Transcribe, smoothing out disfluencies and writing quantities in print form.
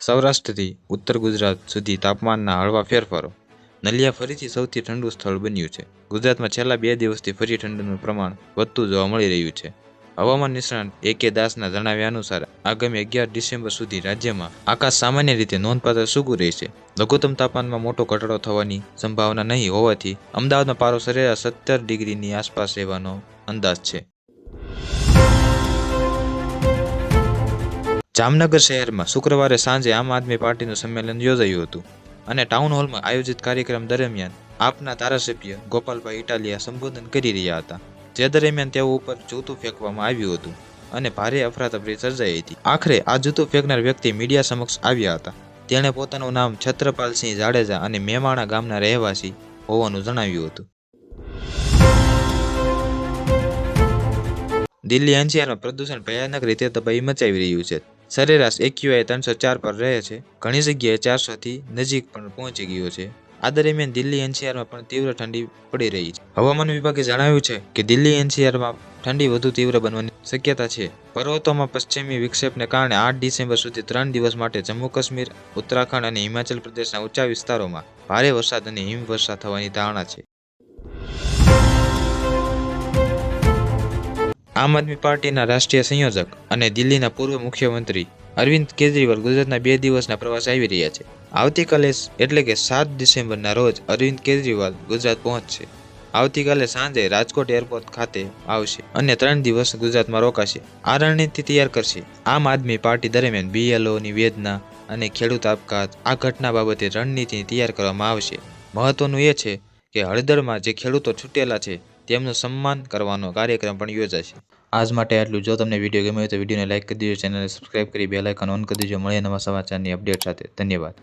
સૌરાષ્ટ્રથી ઉત્તર ગુજરાત સુધી તાપમાનના હળવા ફેરફારો. નલિયા ફરીથી સૌથી ઠંડુ સ્થળ બન્યું છે. ગુજરાતમાં છેલ્લા 2 દિવસથી ફરી ઠંડીનું પ્રમાણ વધતું જોવા મળી રહ્યું છે. હવામાન નિષ્ણાત A.K. દાસના જણાવ્યા અનુસાર આગામી 11 ડિસેમ્બર સુધી રાજ્યમાં આકાશ સામાન્ય રીતે નોંધપાત્ર સૂકું રહેશે. લઘુત્તમ તાપમાનમાં મોટો ઘટાડો થવાની સંભાવના નહીં હોવાથી અમદાવાદમાં પારો સરેરાશ 17 ડિગ્રીની આસપાસ રહેવાનો અંદાજ છે. જામનગર શહેરમાં શુક્રવારે સાંજે આમ આદમી પાર્ટીનું સંમેલન યોજાયું હતું અને ટાઉન હોલમાં આયોજિત કાર્યક્રમ દરમિયાન આપના ધારાસભ્ય ગોપાલભાઈ ઇટાલિયા સંબોધન કરી રહ્યા હતા. જે દરમિયાન તેઓ ઉપર જૂતું ફેંકવામાં આવ્યું હતું અને ભારે અફરાતફરી સર્જાઈ હતી. આખરે આ જૂતું ફેંકનાર વ્યક્તિ મીડિયા સમક્ષ આવ્યા હતા. તેણે પોતાનું નામ છત્રપાલસિંહ જાડેજા અને મેમાણા ગામના રહેવાસી હોવાનું જણાવ્યું હતું. દિલ્હી NCRમાં પ્રદૂષણ ભયાનક રીતે તબાહી મચાવી રહ્યું છે. સરેરાશ AQI 304 પર રહે છે. ઘણી જગ્યાએ 400થી નજીક પણ પહોંચી ગયો છે. આ દરમિયાન દિલ્હી NCRમાં પણ તીવ્ર ઠંડી પડી રહી છે. હવામાન વિભાગે જણાવ્યું છે કે દિલ્હી NCRમાં ઠંડી વધુ તીવ્ર બનવાની શક્યતા છે. પર્વતોમાં પશ્ચિમી વિક્ષેપને કારણે 8 ડિસેમ્બર સુધી 3 દિવસ માટે જમ્મુ કાશ્મીર, ઉત્તરાખંડ અને હિમાચલ પ્રદેશના ઊંચા વિસ્તારોમાં ભારે વરસાદ અને હિમવર્ષા થવાની ધારણા છે. આમ આદમી પાર્ટીના રાષ્ટ્રીય સંયોજક અને દિલ્હીના પૂર્વ મુખ્યમંત્રી અરવિંદ કેજરીવાલ ગુજરાતના 2 દિવસના પ્રવાસે આવી રહ્યા છે. આવતીકાલે એટલે કે 7 ડિસેમ્બરના રોજ અરવિંદ કેજરીવાલ ગુજરાત પહોંચશે. આવતીકાલે સાંજે રાજકોટ એરપોર્ટ ખાતે આવશે અને 3 દિવસ ગુજરાતમાં રોકાશે. આ રણનીતિ તૈયાર કરશે. આમ આદમી પાર્ટી દરમિયાન BLOની વેદના અને ખેડૂત આપઘાત આ ઘટના બાબતે રણનીતિ તૈયાર કરવામાં આવશે. મહત્વનું એ છે કે હળદરમાં જે ખેડૂતો છૂટેલા છે તેમનું સન્માન કરવાનો કાર્યક્રમ પણ યોજાશે. આજ માટે આટલું. જો તમને વિડીયો ગમ્યો હોય તો વિડીયોને લાઇક કરી દેજો, ચેનલને સબસ્ક્રાઇબ કરી બેલ આઇકન ઓન કરી દેજો. મળીએ નવા સમાચારની અપડેટ સાથે. ધન્યવાદ.